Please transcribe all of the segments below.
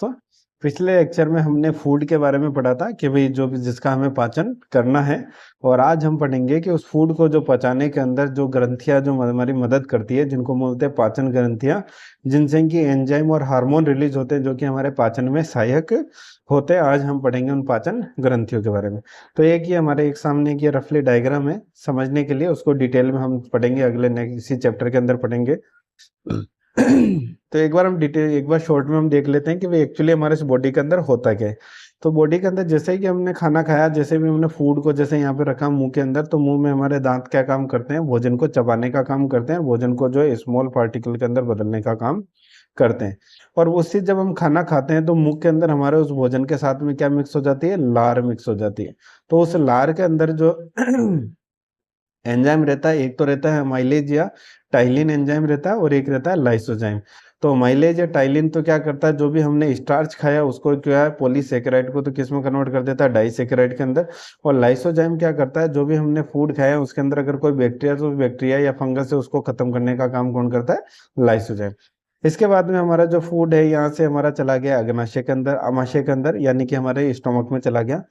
तो पिछले लेक्चर में हमने फूड के बारे में पढ़ा था कि भाई जो भी जिसका हमें पाचन करना है, और आज हम पढ़ेंगे कि उस फूड को जो पचाने के अंदर जो ग्रंथियां जो हमारी मदद करती है, जिनको बोलते हैं पाचन ग्रंथियां, जिनसे कि एंजाइम और हार्मोन रिलीज होते हैं जो कि हमारे पाचन में सहायक होते हैं। आज हम पढ़ेंगे उन पाचन ग्रंथियों के बारे में। तो एक ही हमारे एक सामने की रफली डायग्राम है, समझने के लिए उसको डिटेल में हम पढ़ेंगे, अगले नेक्स्ट इसी चैप्टर के अंदर पढ़ेंगे। तो एक बार हम डिटेल एक बार शॉर्ट में हम देख लेते हैं कि भाई एक्चुअली हमारे बॉडी के अंदर होता क्या है। तो बॉडी के अंदर जैसे ही कि हमने खाना खाया, जैसे भी हमने फूड को जैसे यहाँ पे रखा मुंह के अंदर, तो मुंह में हमारे दांत क्या काम करते हैं, भोजन को चबाने का काम करते हैं, भोजन को जो है स्मॉल पार्टिकल के अंदर बदलने का काम करते हैं। और उससे जब हम खाना खाते हैं तो मुंह के अंदर हमारे उस भोजन के साथ में क्या मिक्स हो जाती है, लार मिक्स हो जाती है। तो उस लार के अंदर जो एंजाइम रहता है, एक तो रहता है माइलेज या टाइलिन एंजाइम रहता है, और एक रहता है लाइसोजाइम। तो माइलेज या टाइलिन तो क्या करता है, जो भी हमने स्टार्च खाया उसको क्या है, पॉलीसेकेराइड को तो किस में कन्वर्ट कर देता है, डाइसेकेराइड के अंदर। और लाइसोजाइम क्या करता है, जो भी हमने फूड खाया उसके अंदर अगर कोई बैक्टीरिया, तो बैक्टीरिया या फंगस है उसको खत्म करने का काम कौन करता है, लाइसोजाइम। इसके बाद में हमारा जो फूड है यहाँ से हमारा चला गया अग्नाशय के अंदर, आमाशय के अंदर, यानी कि हमारे स्टोमक में चला गया।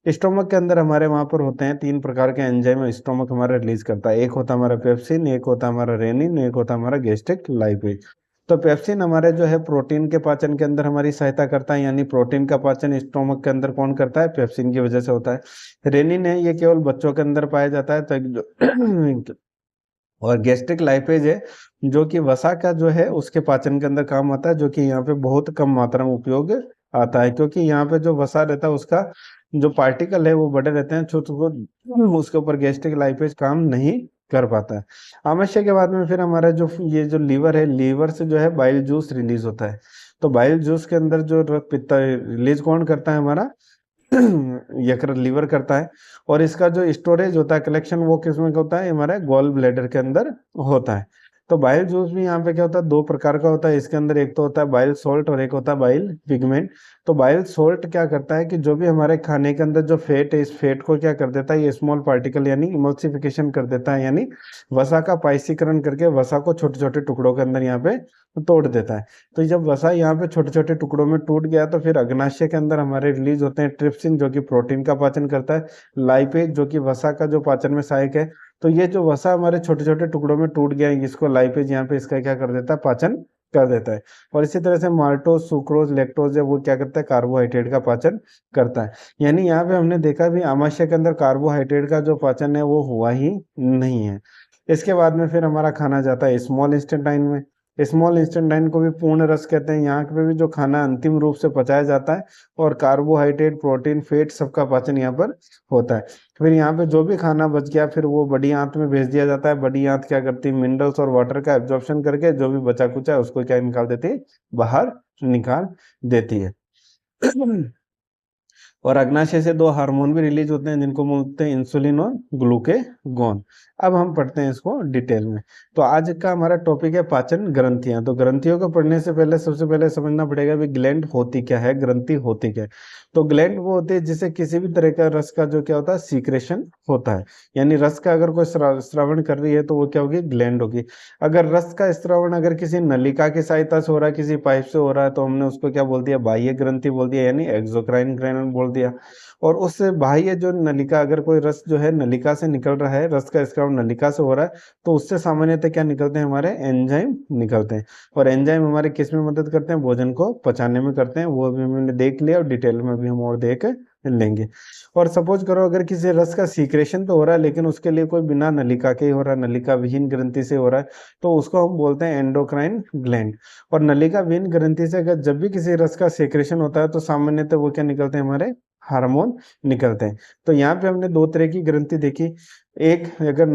स्टोमक के अंदर हमारे वहां पर होते हैं 3 प्रकार के एंजाइम, स्टोमक हमारा रिलीज करता है। एक होता है हमारा पेप्सिन, एक होता है हमारा रेनिन, एक होता है हमारा गैस्ट्रिक लाइपेज। तो पेप्सिन हमारे जो है प्रोटीन के पाचन के अंदर हमारी सहायता करता है, यानी प्रोटीन का पाचन स्टोमक के अंदर कौन करता है, पेप्सिन की वजह से होता है। रेनिन है, ये केवल बच्चों के अंदर पाया जाता है, तो और गैस्ट्रिक लाइपेज है जो कि वसा का जो है उसके पाचन के अंदर काम आता है, जो कि यहाँ पे बहुत कम मात्रा में उपयोग आता है, क्योंकि यहाँ पे जो वसा रहता है उसका जो पार्टिकल है वो बड़े रहते हैं, छोटे उसके ऊपर गैस्ट्रिक लाइपेज काम नहीं कर पाता है। आमाशय के बाद में फिर हमारा जो ये जो लीवर है, लीवर से जो है बाइल जूस रिलीज होता है। तो बाइल जूस के अंदर जो पित्त रिलीज कौन करता है, हमारा यकृत लीवर करता है। और इसका जो स्टोरेज होता है, कलेक्शन, वो किसमें का होता है, हमारे गॉल ब्लैडर के अंदर होता है। तो बाइल जूस भी यहाँ पे क्या होता है, 2 प्रकार का होता है इसके अंदर, एक तो होता है बाइल सॉल्ट और एक होता है बाइल पिगमेंट। तो बाइल सॉल्ट क्या करता है कि जो भी हमारे खाने के अंदर जो फैट है, इस फैट को क्या कर देता है, ये स्मॉल पार्टिकल यानी इमल्सिफिकेशन कर देता है, यानी वसा का पाइसीकरण करके वसा को छोटे छोटे टुकड़ों के अंदर यहाँ पे तोड़ देता है। तो जब वसा यहाँ पे छोटे छोटे टुकड़ों में टूट गया, तो फिर अग्नाशय के अंदर हमारे रिलीज होते हैं ट्रिप्सिन, जो कि प्रोटीन का पाचन करता है, लाइपेज जो कि वसा का जो पाचन में सहायक है। तो ये जो वसा हमारे छोटे छोटे टुकड़ों में टूट गया है, इसको लाइपेज यहाँ पे इसका क्या कर देता है, पाचन कर देता है। और इसी तरह से माल्टोज, सुक्रोज, लैक्टोज है वो क्या करता है, कार्बोहाइड्रेट का पाचन करता है। यानी यहाँ पे हमने देखा भी आमाशय के अंदर कार्बोहाइड्रेट का जो पाचन है वो हुआ ही नहीं है। इसके बाद में फिर हमारा खाना जाता है स्मॉल इंस्टेंटाइन में। स्मॉल इंस्टेंटाइन को भी पूर्ण रस कहते हैं। यहाँ पे भी जो खाना अंतिम रूप से पचाया जाता है, और कार्बोहाइड्रेट, प्रोटीन, फैट सबका पाचन यहाँ पर होता है। फिर यहाँ पे जो भी खाना बच गया फिर वो बड़ी आंत में भेज दिया जाता है। बड़ी आंत क्या करती है, मिनरल्स और वाटर का एब्जॉर्प्शन करके जो भी बचा कुचा है उसको क्या निकाल देती है, बाहर निकाल देती है। और अग्नाशय से 2 हार्मोन भी रिलीज होते हैं, जिनको बोलते हैं इंसुलिन और ग्लूकेगॉन। अब हम पढ़ते हैं इसको डिटेल में। तो आज का हमारा टॉपिक है पाचन ग्रंथियां। तो ग्रंथियों को पढ़ने से पहले सबसे पहले समझना पड़ेगा भी ग्लैंड होती क्या है, ग्रंथि होती क्या है। तो ग्लैंड वो होती है जिसे किसी भी तरह का रस का जो क्या होता है, सीक्रेशन होता है। यानी रस का अगर कोई श्रवण कर रही है तो वो क्या होगी, ग्लैंड होगी। अगर रस का श्रवण अगर किसी नलिका की सहायता से हो रहा है, किसी पाइप से हो रहा है, तो हमने उसको क्या बोल दिया, बाह्य ग्रंथि बोल दिया, यानी एक्सोक्राइन ग्रैनुल बोल दिया। और उससे बाह्य जो नलिका, अगर कोई रस जो है नलिका से निकल रहा है, रस का स्राव नलिका से हो रहा है, तो उससे सामान्यतः क्या निकलते हैं, हमारे एंजाइम निकलते हैं। और एंजाइम हमारे किस में मदद करते हैं, भोजन को पचाने में करते हैं। वो भी हमने देख लिया, और डिटेल में भी हम और देख लेंगे। और सपोज करो अगर किसी रस का सीक्रेशन तो हो रहा है, लेकिन उसके लिए कोई बिना नलिका के ही हो रहा है, नलिका विहीन ग्रंथि से हो रहा है, तो उसको हम बोलते हैं एंडोक्राइन ग्लैंड। और नलिका विहीन ग्रंथि से अगर जब भी किसी रस का सेक्रेशन होता है तो सामान्यतः वो क्या निकलते हैं, हमारे हार्मोन निकलते हैं। तो यहाँ पे हमने 2 तरह की ग्रंथि देखी। एक अगर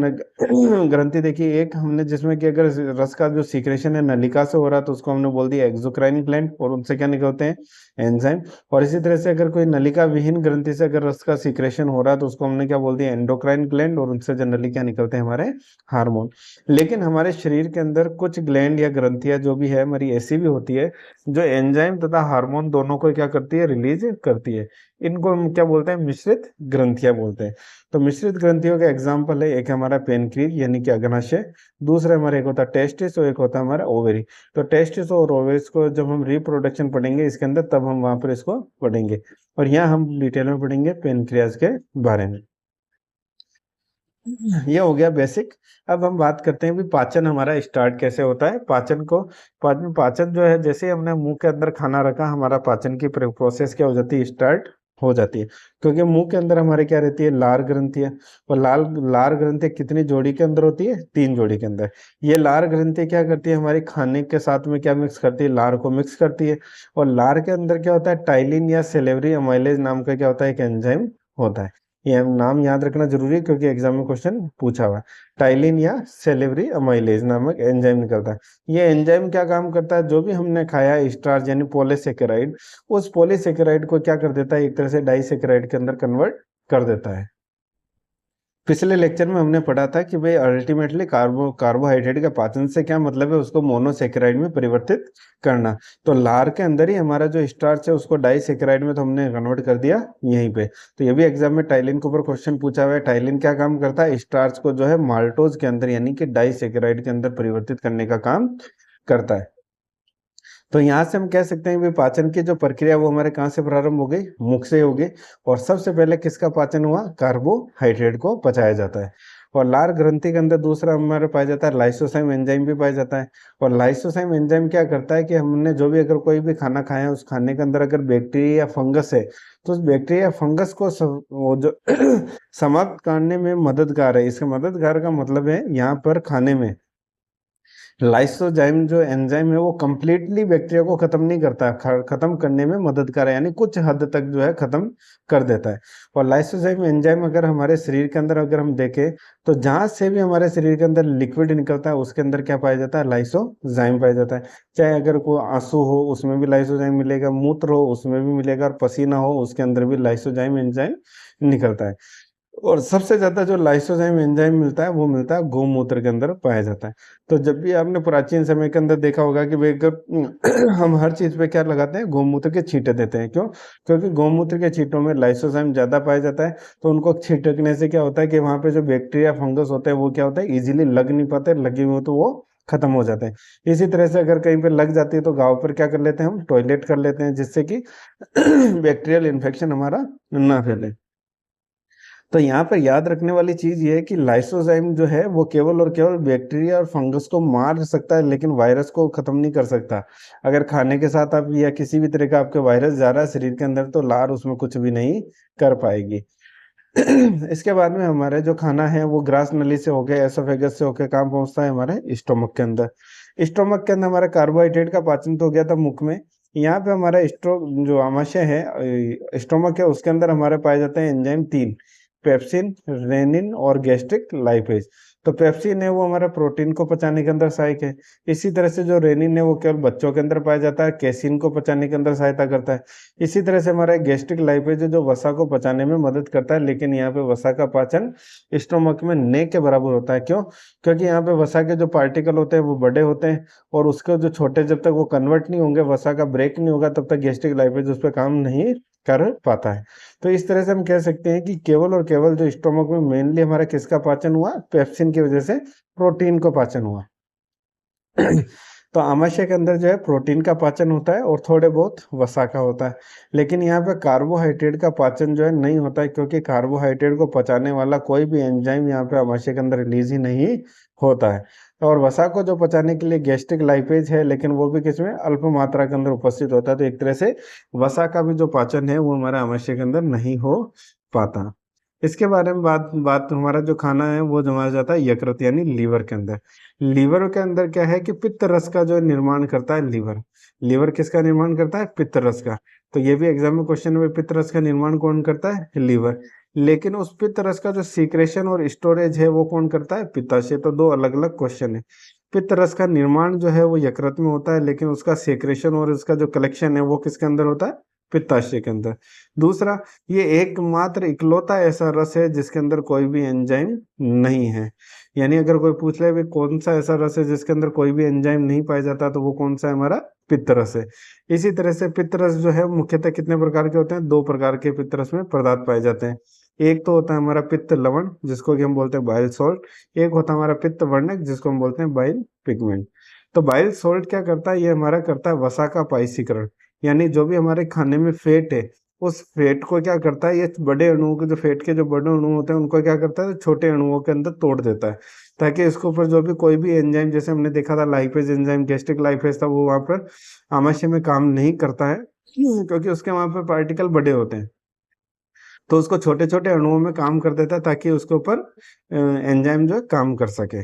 ग्रंथि देखी, एक हमने जिसमें कि अगर रस का जो सीक्रेशन है नलिका से हो रहा है तो उसको हमने बोल दिया एक्सोक्राइन ग्लैंड, और उनसे क्या निकलते हैं, एंजाइम। और इसी तरह से अगर कोई नलिका विहीन ग्रंथि से अगर रस का सीक्रेशन हो रहा है तो उसको हमने क्या बोल दिया, एंडोक्राइन ग्लैंड, और उनसे जनरली क्या निकलते हैं, हमारे हार्मोन। लेकिन हमारे शरीर के अंदर कुछ ग्लैंड या ग्रंथियां जो भी है हमारी ऐसी भी होती है जो एंजाइम तथा हार्मोन दोनों को क्या करती है, रिलीज करती है। इनको हम क्या बोलते हैं, मिश्रित ग्रंथियां बोलते हैं। तो मिश्रित ग्रंथियों के एग्जाम्पल एग्जाम्पल है, एक हमारा पेनक्रिज यानी कि अग्नाशय, दूसरा हमारा एक होता है टेस्टिस और एक होता है हमारा ओवेरी। तो टेस्टिस और ओवेरिस को जब हम रिप्रोडक्शन पढ़ेंगे इसके अंदर, तब हम वहां पर इसको पढ़ेंगे, और यहाँ हम डिटेल में पढ़ेंगे पेनक्रियाज के बारे में। ये हो गया बेसिक। अब हम बात करते हैं भी पाचन हमारा स्टार्ट कैसे होता है। पाचन जो है, जैसे हमने मुंह के अंदर खाना रखा, हमारा पाचन की प्रोसेस क्या हो जाती है, स्टार्ट हो जाती है। क्योंकि मुंह के अंदर हमारे क्या रहती है, लार ग्रंथि है। और लार ग्रंथि कितनी जोड़ी के अंदर होती है, 3 जोड़ी के अंदर। ये लार ग्रंथि क्या करती है, हमारी खाने के साथ में क्या मिक्स करती है, लार को मिक्स करती है। और लार के अंदर क्या होता है, टाइलिन या सेलेवरी अमाइलेज नाम का क्या होता है, एक एंजाइम होता है। ये नाम याद रखना जरूरी है क्योंकि एग्जाम में क्वेश्चन पूछा हुआ है। टाइलिन या सेलेवरी अमाइलेज नामक एंजाइम निकलता है। ये एंजाइम क्या काम करता है, जो भी हमने खाया स्टार्च यानी पॉलीसेकेराइड, उस पॉलीसेकेराइड को क्या कर देता है, एक तरह से डाइसेकेराइड के अंदर कन्वर्ट कर देता है। पिछले लेक्चर में हमने पढ़ा था कि भाई अल्टीमेटली कार्बोहाइड्रेट का पाचन से क्या मतलब है, उसको मोनोसेकेराइड में परिवर्तित करना। तो लार के अंदर ही हमारा जो स्टार्च है उसको डाइसेकेराइड में तो हमने कन्वर्ट कर दिया यहीं पे। तो ये भी एग्जाम में टाइलिन के ऊपर क्वेश्चन पूछा हुआ है। टाइलिन क्या काम करता है, स्टार्च को जो है माल्टोज के अंदर यानी कि डाइसेकेराइड के अंदर परिवर्तित करने का काम करता है। तो यहाँ से हम कह सकते हैं भी पाचन की जो प्रक्रिया वो हमारे कहाँ से प्रारंभ हो गई, मुख से हो गई। और सबसे पहले किसका पाचन हुआ, कार्बोहाइड्रेट को पचाया जाता है। और लार ग्रंथि के अंदर दूसरा हमारे पाया जाता है लाइसोसाइम एंजाइम भी पाया जाता है। और लाइसोसाइम एंजाइम क्या करता है कि हमने जो भी अगर कोई भी खाना खाया है, उस खाने के अंदर अगर बैक्टीरिया या फंगस है, तो उस बैक्टीरिया फंगस को वो जो समाप्त करने में मददगार है। इसका मददगार का मतलब है यहाँ पर खाने में लाइसोजाइम जो एंजाइम है वो कंप्लीटली बैक्टीरिया को खत्म नहीं करता है, खत्म करने में मददगार है, यानी कुछ हद तक जो है खत्म कर देता है। और लाइसोजाइम एंजाइम अगर हमारे शरीर के अंदर अगर हम देखें, तो जहां से भी हमारे शरीर के अंदर लिक्विड निकलता है उसके अंदर क्या पाया जाता है, लाइसोजाइम पाया जाता है। चाहे अगर कोई आंसू हो उसमें भी लाइसोजाइम मिलेगा, मूत्र हो उसमें भी मिलेगा, और पसीना हो उसके अंदर भी लाइसोजाइम एंजाइम निकलता है। और सबसे ज्यादा जो लाइसोजाइम एंजाइम मिलता है वो मिलता है गौमूत्र के अंदर पाया जाता है। तो जब भी आपने प्राचीन समय के अंदर देखा होगा कि भाई अगर हम हर चीज पे क्या लगाते हैं, गौमूत्र के छींटे देते हैं। क्यों, क्योंकि गौमूत्र के छींटों में लाइसोजाइम ज्यादा पाया जाता है। तो उनको छिड़कने से क्या होता है कि वहां पे जो बैक्टीरिया फंगस होते हैं वो क्या होता है, इजीली लग नहीं पाते, लगे हुए तो वो खत्म हो जाते हैं। इसी तरह से अगर कहीं पे लग जाती है तो गाँव पर क्या कर लेते हैं, हम टॉयलेट कर लेते हैं, जिससे कि बैक्टीरियल इन्फेक्शन हमारा ना फैले। तो यहाँ पर याद रखने वाली चीज ये है कि लाइसोजाइम जो है वो केवल और केवल बैक्टीरिया और फंगस को मार सकता है, लेकिन वायरस को खत्म नहीं कर सकता। अगर खाने के साथ आप या किसी भी तरह का आपके वायरस जा रहा है शरीर के अंदर, तो लार उसमें कुछ भी नहीं कर पाएगी। इसके बाद में हमारे जो खाना है वो ग्रास नली से होके, एसोफेगस से होके कहाँ पहुंचता है, हमारे स्टोमक के अंदर। स्टोमक के अंदर हमारा कार्बोहाइड्रेट का पाचन तो हो गया था मुख में। यहाँ पे हमारा जो आमाशय है, स्टोमक है, उसके अंदर हमारे पाए जाते हैं एंजाइम 3, पेप्सिन, रेनिन और गैस्ट्रिक लाइपेज। तो पेप्सिन है वो हमारा प्रोटीन को पचाने के अंदर सहायक है। इसी तरह से जो रेनिन है वो केवल बच्चों के अंदर पाया जाता है, कैसीन को पचाने के अंदर सहायता करता है। इसी तरह से हमारा गैस्ट्रिक लाइपेज है जो वसा को पचाने में मदद करता है, लेकिन यहाँ पे वसा का पाचन स्टोमक में न के बराबर होता है। क्यों, क्योंकि यहाँ पे वसा के जो पार्टिकल होते हैं वो बड़े होते हैं, और उसके जो छोटे, जब तक वो कन्वर्ट नहीं होंगे, वसा का ब्रेक नहीं होगा, तब तक गैस्ट्रिक लाइपेज उस पर काम नहीं कर पाता है। तो इस तरह से हम कह सकते हैं कि केवल और केवल जो स्टोमक में मेनली हमारा किसका पाचन हुआ, पेप्सिन की वजह से प्रोटीन को पाचन हुआ। तो आमाशय के अंदर जो है प्रोटीन का पाचन होता है और थोड़े बहुत वसा का होता है। लेकिन यहाँ पे कार्बोहाइड्रेट का पाचन जो है नहीं होता है, क्योंकि कार्बोहाइड्रेट को पचाने वाला कोई भी एंजाइम यहाँ पे आमाशय के अंदर रिलीज ही नहीं होता है। और वसा को जो पचाने के लिए गैस्ट्रिक लाइपेज है, लेकिन वो भी किसमें, अल्प मात्रा के अंदर उपस्थित होता है। तो एक तरह से वसा का भी जो पाचन है वो हमारे आमाशय के अंदर नहीं हो पाता। इसके बारे में बात बात हमारा जो खाना है वो जमाया जाता है यकृत यानी लीवर के अंदर। लीवर के अंदर क्या है कि पित्त रस का जो निर्माण करता है लीवर। लीवर किसका निर्माण करता है, पित्त रस का। तो ये भी एग्जाम में क्वेश्चन में, पित्त रस का निर्माण कौन करता है, लीवर। लेकिन उस पित्त रस का जो सीक्रेशन और स्टोरेज है वो कौन करता है, पित्ताशय। तो दो अलग अलग क्वेश्चन है। पित्त रस का निर्माण जो है वो यकृत में होता है, लेकिन उसका सेक्रेशन और उसका जो कलेक्शन है वो किसके अंदर होता है, पित्ताशय के अंदर। दूसरा, ये एकमात्र इकलौता ऐसा रस है जिसके अंदर कोई भी एंजाइम नहीं है। यानी अगर कोई पूछ ले भी कौन सा ऐसा रस है जिसके अंदर कोई भी एंजाइम नहीं पाया जाता, तो वो कौन सा है, हमारा पित्त रस है। इसी तरह से पित्त रस जो है मुख्यतः कितने प्रकार के होते हैं, 2 प्रकार के पित्त रस में पदार्थ पाए जाते हैं। एक तो होता है हमारा पित्त लवण जिसको कि हम बोलते हैं बाइल सॉल्ट, एक होता है हमारा पित्त वर्णक जिसको हम बोलते हैं बाइल पिगमेंट। तो बाइल सॉल्ट क्या करता है, ये हमारा करता है वसा का पाइसीकरण, यानी जो भी हमारे खाने में फैट है उस फैट को क्या करता है, ये बड़े अणुओं के जो फैट के जो बड़े अणु होते हैं उनको क्या करता है छोटे अणुओं के अंदर तोड़ देता है, ताकि इसके ऊपर जो भी कोई भी एंजाइम, जैसे हमने देखा था लाइपेज एंजाइम, गैस्ट्रिक लाइपेज था, वो वहाँ पर आमाशय में काम नहीं करता है क्योंकि उसके वहाँ पर पार्टिकल बड़े होते हैं। तो उसको छोटे छोटे अणुओं में काम कर देता है ताकि उसके ऊपर एंजाइम जो है काम कर सके।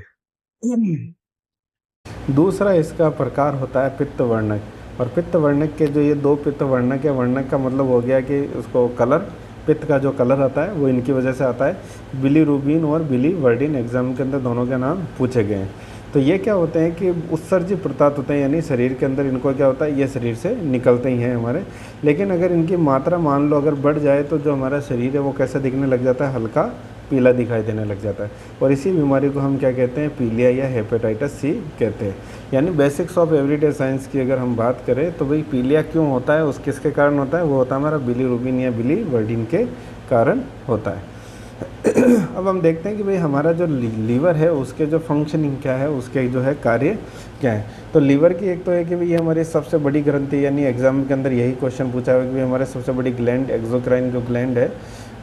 दूसरा इसका प्रकार होता है पित्त वर्णक। और पित्त वर्णक के जो ये दो पित्त वर्णक है, वर्णक का मतलब हो गया कि उसको कलर, पित्त का जो कलर आता है वो इनकी वजह से आता है। बिलीरुबिन और बिलीवर्डिन एग्जाम के अंदर दोनों के नाम पूछे गए हैं। तो ये क्या होते हैं कि उत्सर्जी प्रदार्थ होते हैं, यानी शरीर के अंदर इनको क्या होता है, ये शरीर से निकलते ही हैं हमारे। लेकिन अगर इनकी मात्रा मान लो अगर बढ़ जाए तो जो हमारा शरीर है वो कैसा दिखने लग जाता है, हल्का पीला दिखाई देने लग जाता है। और इसी बीमारी को हम क्या कहते हैं, पीलिया या हेपेटाइटिस सी कहते हैं। यानी बेसिक्स ऑफ एवरीडे साइंस की अगर हम बात करें तो भाई पीलिया क्यों होता है, उस किसके कारण होता है, वो होता है हमारा बिलीरुबिन या बिलीवर्डिन के कारण होता है। अब हम देखते हैं कि भाई हमारा जो लीवर है उसके जो फंक्शनिंग क्या है, उसके जो है कार्य क्या है। तो लीवर की एक तो है कि भाई ये हमारी सबसे बड़ी ग्रंथि, यानी एग्जाम के अंदर यही क्वेश्चन पूछा हुआ है कि भाई हमारे सबसे बड़ी ग्लैंड एक्सोक्राइन जो ग्लैंड है,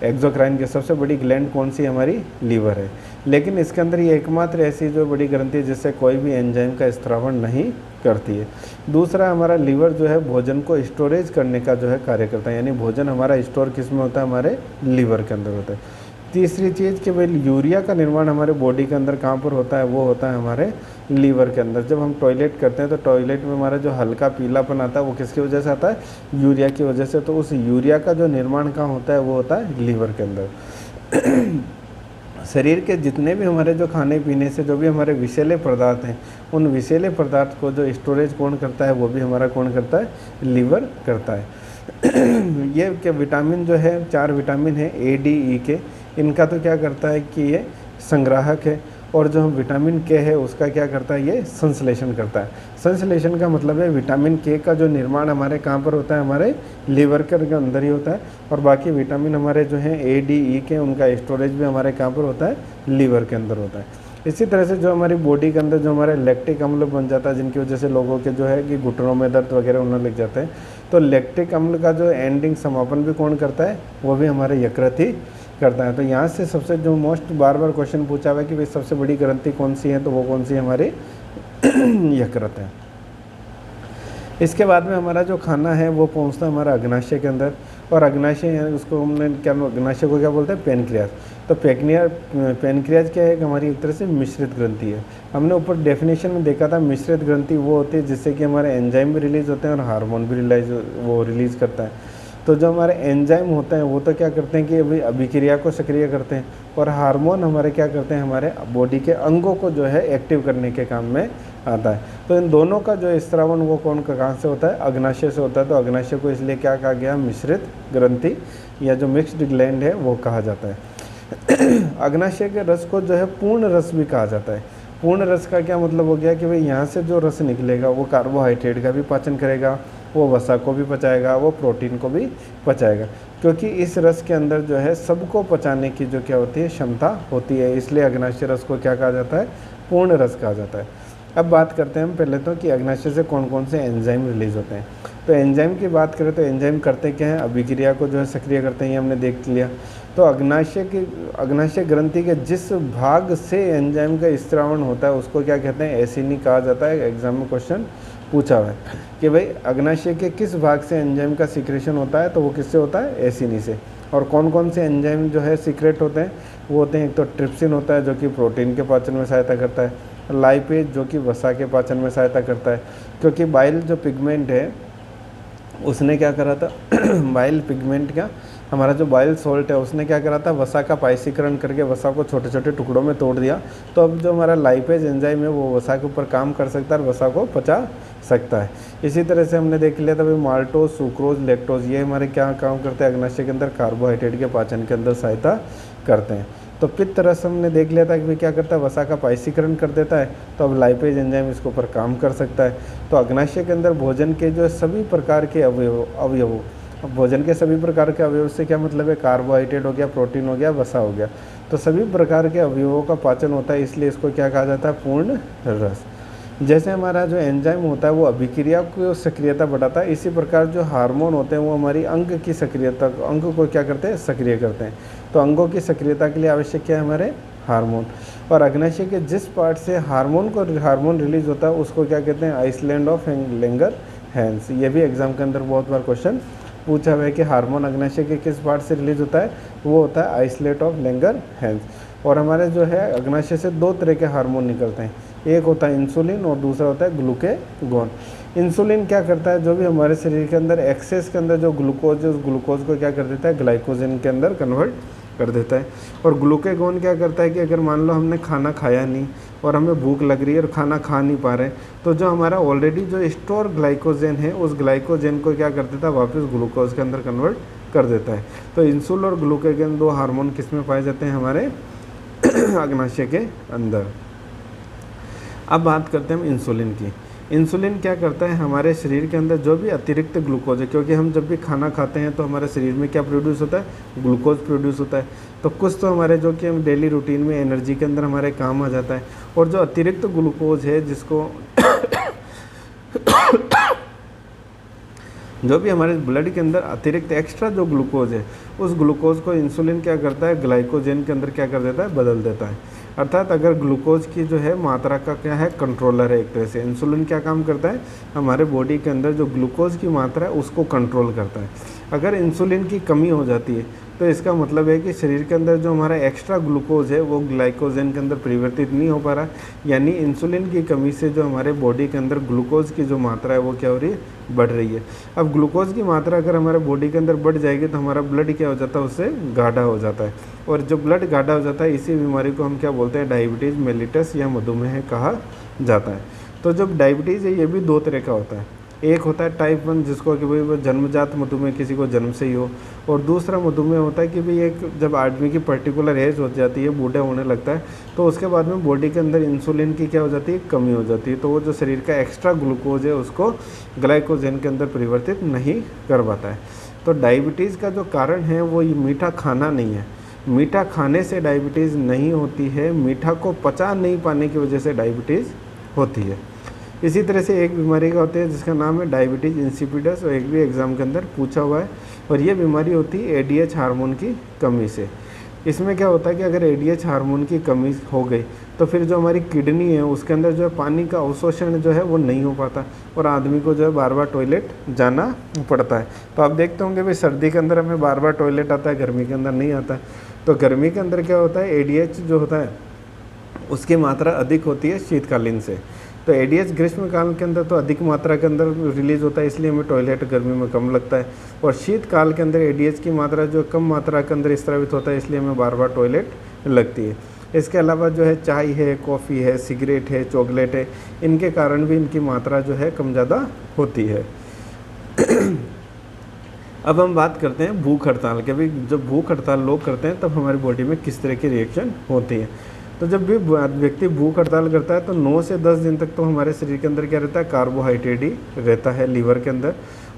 एक्सोक्राइन की सबसे बड़ी ग्लैंड कौन सी, हमारी लीवर है। लेकिन इसके अंदर ये एकमात्र ऐसी जो बड़ी ग्रंथि है जिससे कोई भी एंजाइम का स्त्रावण नहीं करती है। दूसरा हमारा लीवर जो है भोजन को स्टोरेज करने का जो है कार्य करता है, यानी भोजन हमारा स्टोर किस में होता है, हमारे लीवर के अंदर होता है। तीसरी चीज़ कि भाई यूरिया का निर्माण हमारे बॉडी के अंदर कहाँ पर होता है, वो होता है हमारे लीवर के अंदर। जब हम टॉयलेट करते हैं तो टॉयलेट में हमारा जो हल्का पीलापन आता है वो किसकी वजह से आता है, यूरिया की वजह से। तो उस यूरिया का जो निर्माण कहाँ होता है, वो होता है लीवर के अंदर। शरीर के जितने भी हमारे जो खाने पीने से जो भी हमारे विषैले पदार्थ हैं, उन विषैले पदार्थ को जो स्टोरेज कौन करता है, वो भी हमारा कौन करता है, लीवर करता है। ये क्या विटामिन जो है, 4 विटामिन है ए डी ई के, इनका तो क्या करता है कि ये संग्राहक है। और जो विटामिन के है उसका क्या करता है, ये संश्लेषण करता है। संश्लेषण का मतलब है विटामिन के का जो निर्माण हमारे कहाँ पर होता है, हमारे लीवर के अंदर ही होता है। और बाकी विटामिन हमारे जो हैं ए डी ई के, उनका स्टोरेज भी हमारे कहाँ पर होता है, लीवर के अंदर होता है। इसी तरह से जो हमारी बॉडी के अंदर जो हमारे लैक्टिक अम्ल बन जाता है, जिनकी वजह से लोगों के जो है कि घुटनों में दर्द वगैरह होने लग जाते हैं, तो लैक्टिक अम्ल का जो एंडिंग समापन भी कौन करता है, वो भी हमारे यकृत ही करता है। तो यहाँ से सबसे जो मोस्ट बार बार क्वेश्चन पूछा हुआ है कि भाई सबसे बड़ी ग्रंथि कौन सी है, तो वो कौन सी हमारी यकृत है। इसके बाद में हमारा जो खाना है वो पहुँचता है हमारा अग्नाशय के अंदर। और अग्नाशय उसको हमने क्या, अग्नाशय को क्या बोलते हैं, पेनक्रियाज। तो पेनक्रियाज क्या है कि हमारी एक तरह से मिश्रित ग्रंथि है। हमने ऊपर डेफिनेशन में देखा था मिश्रित ग्रंथि वो होती है जिससे कि हमारे एंजाइम भी रिलीज होते हैं और हार्मोन भी रिलीज करता है। तो जो हमारे एंजाइम होते हैं वो तो क्या करते हैं कि अभी अभिक्रिया को सक्रिय करते हैं, और हार्मोन हमारे क्या करते हैं, हमारे बॉडी के अंगों को जो है एक्टिव करने के काम में आता है। तो इन दोनों का जो स्त्रावण वो कहाँ से होता है, अग्नाशय से होता है। तो अग्नाशय को इसलिए क्या कहा गया, मिश्रित ग्रंथि या जो मिक्स्ड ग्लैंड है वो कहा जाता है। अग्नाशय के रस को जो है पूर्ण रस भी कहा जाता है। पूर्ण रस का क्या मतलब हो गया कि भाई यहाँ से जो रस निकलेगा वो कार्बोहाइड्रेट का भी पाचन करेगा, वो वसा को भी पचाएगा, वो प्रोटीन को भी पचाएगा, क्योंकि इस रस के अंदर जो है सबको पचाने की जो क्या होती है, क्षमता होती है। इसलिए अग्नाशय रस को क्या कहा जाता है, पूर्ण रस कहा जाता है। अब बात करते हैं हम पहले तो कि अग्नाशय से कौन कौन से एंजाइम रिलीज होते हैं। तो एंजाइम की बात करें तो एंजाइम करते क्या हैं, अभिक्रिया को जो है सक्रिय करते हैं, ये हमने देख लिया। तो अग्नाशय ग्रंथि के जिस भाग से एंजाइम का स्त्रावण होता है उसको क्या कहते हैं, एसिनी कहा जाता है। एग्जाम में क्वेश्चन पूछा हुआ है कि भाई अग्नाशय के किस भाग से एंजाइम का सिक्रेशन होता है, तो वो किससे होता है, एसिनी से। और कौन कौन से एंजाइम जो है सीक्रेट होते हैं, वो होते हैं एक तो ट्रिप्सिन होता है जो कि प्रोटीन के पाचन में सहायता करता है, लाइपेज जो कि वसा के पाचन में सहायता करता है, क्योंकि बाइल जो पिगमेंट है उसने क्या करा था बाइल पिगमेंट क्या, हमारा जो बाइल सॉल्ट है उसने क्या करा था, वसा का पाइसीकरण करके वसा को छोटे छोटे टुकड़ों में तोड़ दिया। तो अब जो हमारा लाइपेज एंजाइम है वो वसा के ऊपर काम कर सकता है और वसा को पचा सकता है। इसी तरह से हमने देख लिया था भाई माल्टोज, सुक्रोज, लैक्टोज, ये हमारे क्या काम करते हैं, अग्नाशय के अंदर कार्बोहाइड्रेट के पाचन के अंदर सहायता करते हैं। तो पित्त रस हमने देख लिया था कि भाई क्या करता है, वसा का पाइसीकरण कर देता है। तो अब लाइपेज एंजाइम इसके ऊपर काम कर सकता है। तो अग्नाशय के अंदर भोजन के जो सभी प्रकार के अवयवों अब भोजन के सभी प्रकार के अवयव से क्या मतलब है, कार्बोहाइड्रेट हो गया, प्रोटीन हो गया, वसा हो गया, तो सभी प्रकार के अवयवों का पाचन होता है, इसलिए इसको क्या कहा जाता है, पूर्ण रस। जैसे हमारा जो एंजाइम होता है वो अभिक्रिया को सक्रियता बढ़ाता है, इसी प्रकार जो हार्मोन होते हैं वो हमारी अंग की सक्रियता, अंग को क्या करते हैं, सक्रिय करते हैं। तो अंगों की सक्रियता के लिए आवश्यक क्या है, हमारे हार्मोन। और अग्नाशय के जिस पार्ट से हार्मोन रिलीज होता है उसको क्या कहते हैं, आइसलैंड ऑफ लैंगरहैंस। ये भी एग्जाम के अंदर बहुत बार क्वेश्चन पूछा हुआ है कि हार्मोन अग्नाशय के किस पार्ट से रिलीज होता है, वो होता है आइसलेट ऑफ लैंगरहैंस। और हमारे जो है अग्नाशय से दो तरह के हार्मोन निकलते हैं, एक होता है इंसुलिन और दूसरा होता है ग्लूकेगॉन। इंसुलिन क्या करता है, जो भी हमारे शरीर के अंदर एक्सेस के अंदर जो ग्लूकोज है उस ग्लूकोज को क्या कर देता है, ग्लाइकोजन के अंदर कन्वर्ट कर देता है। और ग्लूकेगॉन क्या करता है कि अगर मान लो हमने खाना खाया नहीं और हमें भूख लग रही है और खाना खा नहीं पा रहे, तो जो हमारा ऑलरेडी जो स्टोर ग्लाइकोजन है उस ग्लाइकोजन को क्या कर देता है, वापस ग्लूकोज के अंदर कन्वर्ट कर देता है। तो इंसुलिन और ग्लूकेगॉन दो हार्मोन किस में पाए जाते हैं, हमारे अग्नाशय के अंदर। अब बात करते हैं हम इंसुलिन की। इंसुलिन क्या करता है, हमारे शरीर के अंदर जो भी अतिरिक्त ग्लूकोज है, क्योंकि हम जब भी खाना खाते हैं तो हमारे शरीर में क्या प्रोड्यूस होता है, ग्लूकोज प्रोड्यूस होता है। तो कुछ तो हमारे जो कि हम डेली रूटीन में एनर्जी के अंदर हमारे काम आ जाता है, और जो अतिरिक्त ग्लूकोज है जिसको जो भी हमारे ब्लड के अंदर अतिरिक्त एक्स्ट्रा जो ग्लूकोज है उस ग्लूकोज को इंसुलिन क्या करता है, ग्लाइकोजन के अंदर क्या कर देता है, बदल देता है। अर्थात अगर ग्लूकोज की जो है मात्रा का क्या है, कंट्रोलर है एक तरह से। इंसुलिन क्या काम करता है, हमारे बॉडी के अंदर जो ग्लूकोज की मात्रा है उसको कंट्रोल करता है। अगर इंसुलिन की कमी हो जाती है तो इसका मतलब है कि शरीर के अंदर जो हमारा एक्स्ट्रा ग्लूकोज है वो ग्लाइकोजन के अंदर परिवर्तित नहीं हो पा रहा, यानी इंसुलिन की कमी से जो हमारे बॉडी के अंदर ग्लूकोज की जो मात्रा है वो क्या हो रही है, बढ़ रही है। अब ग्लूकोज की मात्रा अगर हमारे बॉडी के अंदर बढ़ जाएगी तो हमारा ब्लड क्या हो जाता है, उससे गाढ़ा हो जाता है, और जो ब्लड गाढ़ा हो जाता है इसी बीमारी को हम क्या बोलते हैं, डायबिटीज़ मेलिटस या मधुमेह कहा जाता है। तो जब डायबिटीज़ है ये भी दो तरह का होता है, एक होता है टाइप 1 जिसको कि भाई वो जन्मजात मधुमेह किसी को जन्म से ही हो, और दूसरा मधुमेह होता है कि भाई एक जब आदमी की पर्टिकुलर एज हो जाती है, बूढ़ा होने लगता है, तो उसके बाद में बॉडी के अंदर इंसुलिन की क्या हो जाती है, कमी हो जाती है। तो वो जो शरीर का एक्स्ट्रा ग्लूकोज है उसको ग्लाइकोजन के अंदर परिवर्तित नहीं कर पाता है। तो डायबिटीज़ का जो कारण है वो ये मीठा खाना नहीं है, मीठा खाने से डायबिटीज़ नहीं होती है, मीठा को पचा नहीं पाने की वजह से डायबिटीज़ होती है। इसी तरह से एक बीमारी का होती है जिसका नाम है डायबिटीज़ इंसिपिडस, और एक भी एग्ज़ाम के अंदर पूछा हुआ है, और ये बीमारी होती है एडीएच हार्मोन की कमी से। इसमें क्या होता है कि अगर एडीएच हार्मोन की कमी हो गई तो फिर जो हमारी किडनी है उसके अंदर जो है पानी का अवशोषण जो है वो नहीं हो पाता, और आदमी को जो है बार बार टॉयलेट जाना पड़ता है। तो आप देखते होंगे भाई सर्दी के अंदर हमें बार बार टॉयलेट आता है, गर्मी के अंदर नहीं आता है। तो गर्मी के अंदर क्या होता है, एडीएच जो होता है उसकी मात्रा अधिक होती है शीतकालीन से। तो एडीएच ग्रीष्मकाल के अंदर तो अधिक मात्रा के अंदर रिलीज होता है, इसलिए हमें टॉयलेट गर्मी में कम लगता है, और शीतकाल के अंदर एडीएच की मात्रा जो कम मात्रा के अंदर स्रावित होता है, इसलिए हमें बार बार टॉयलेट लगती है। इसके अलावा जो है चाय है, कॉफ़ी है, सिगरेट है, चॉकलेट है, इनके कारण भी इनकी मात्रा जो है कम ज़्यादा होती है। अब हम बात करते हैं भूख हड़ताल के। भाई जब भूख हड़ताल लोग करते हैं तब हमारी बॉडी में किस तरह की रिएक्शन होती है। तो जब भी व्यक्ति भूख हड़ताल करता है तो 9 से 10 दिन तक तो हमारे शरीर के अंदर क्या रहता है, कार्बोहाइड्रेट ही रहता है लीवर के अंदर,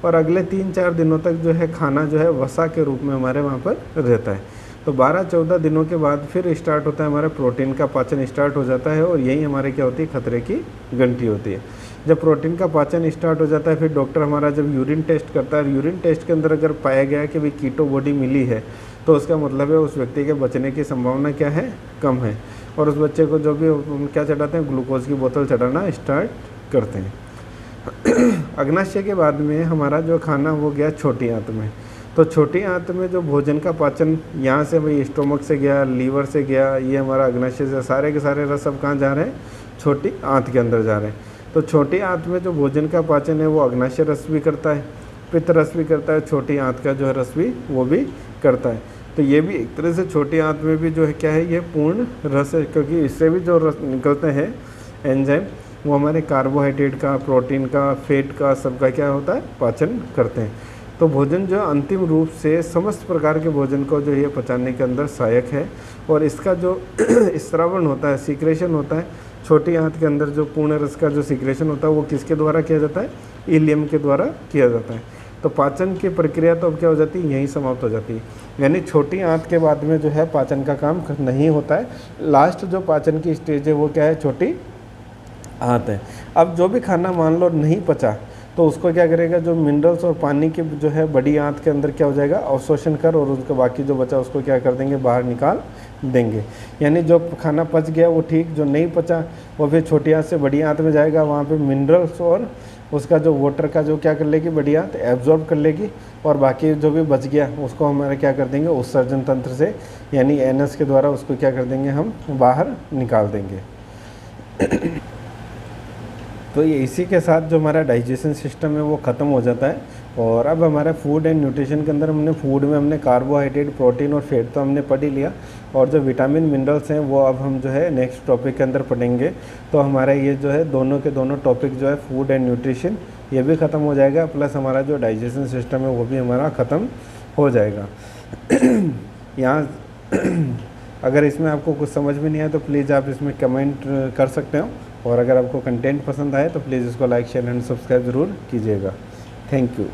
और अगले 3-4 दिनों तक जो है खाना जो है वसा के रूप में हमारे वहाँ पर रहता है। तो 12-14 दिनों के बाद फिर स्टार्ट होता है हमारे प्रोटीन का पाचन स्टार्ट हो जाता है, और यही हमारे क्या होती है, खतरे की घंटी होती है। जब प्रोटीन का पाचन स्टार्ट हो जाता है फिर डॉक्टर हमारा जब यूरिन टेस्ट करता है, यूरिन टेस्ट के अंदर अगर पाया गया कि भाई कीटो बॉडी मिली है, तो उसका मतलब है उस व्यक्ति के बचने की संभावना क्या है, कम है, और उस बच्चे को जो भी क्या चढ़ाते हैं, ग्लूकोज की बोतल चढ़ाना स्टार्ट करते हैं। अग्नाशय के बाद में हमारा जो खाना हो गया छोटी आंत में। तो छोटी आंत में जो भोजन का पाचन यहाँ से भाई स्टोमक से गया, लीवर से गया, ये हमारा अग्नाशय से सारे के सारे रस अब कहाँ जा रहे हैं, छोटी आंत के अंदर जा रहे हैं। तो छोटी आंत में जो भोजन का पाचन है वो अग्नाशय रस भी करता है, पित्त रस भी करता है, छोटी आंत का जो है रस भी वो भी करता है। तो ये भी एक तरह से छोटी आंत में भी जो है क्या है, ये पूर्ण रस है, क्योंकि इससे भी जो रस निकलते हैं एंजाइम वो हमारे कार्बोहाइड्रेट का, प्रोटीन का, फैट का, सबका क्या होता है, पाचन करते हैं। तो भोजन जो अंतिम रूप से समस्त प्रकार के भोजन को जो है पचाने के अंदर सहायक है, और इसका जो स्रावण होता है, सीक्रेशन होता है छोटी आंत के अंदर, जो पूर्ण रस का जो सीक्रेशन होता है वो किसके द्वारा किया जाता है, इलियम के द्वारा किया जाता है। तो पाचन की प्रक्रिया तो अब क्या हो जाती है, यहीं समाप्त हो जाती है। यानी छोटी आंत के बाद में जो है पाचन का काम नहीं होता है। लास्ट जो पाचन की स्टेज है वो क्या है, छोटी आंत है। अब जो भी खाना मान लो नहीं पचा, तो उसको क्या करेगा, जो मिनरल्स और पानी की जो है बड़ी आंत के अंदर क्या हो जाएगा, अवशोषण कर, और उसके बाकी जो बचा उसको क्या कर देंगे, बाहर निकाल देंगे। यानी जो खाना पच गया वो ठीक, जो नहीं पचा वो फिर छोटी आंत से बड़ी आंत में जाएगा, वहाँ पे मिनरल्स और उसका जो वाटर का जो क्या कर लेगी, बड़ी आंत एब्जॉर्ब कर लेगी, और बाकी जो भी बच गया उसको हमारे क्या कर देंगे, उत्सर्जन तंत्र से यानी एनस के द्वारा उसको क्या कर देंगे, हम बाहर निकाल देंगे। तो ये इसी के साथ जो हमारा डाइजेशन सिस्टम है वो ख़त्म हो जाता है। और अब हमारा फूड एंड न्यूट्रिशन के अंदर फूड में हमने कार्बोहाइड्रेट, प्रोटीन और फैट तो हमने पढ़ ही लिया, और जो विटामिन मिनरल्स हैं वो अब हम जो है नेक्स्ट टॉपिक के अंदर पढ़ेंगे। तो हमारा ये जो है दोनों के दोनों टॉपिक जो है फूड एंड न्यूट्रिशन ये भी ख़त्म हो जाएगा, प्लस हमारा जो डाइजेशन सिस्टम है वो भी हमारा ख़त्म हो जाएगा। यहाँ अगर इसमें आपको कुछ समझ में नहीं आया तो प्लीज़ आप इसमें कमेंट कर सकते हो, और अगर आपको कंटेंट पसंद आए तो प्लीज़ इसको लाइक, शेयर एंड सब्सक्राइब ज़रूर कीजिएगा। Thank you.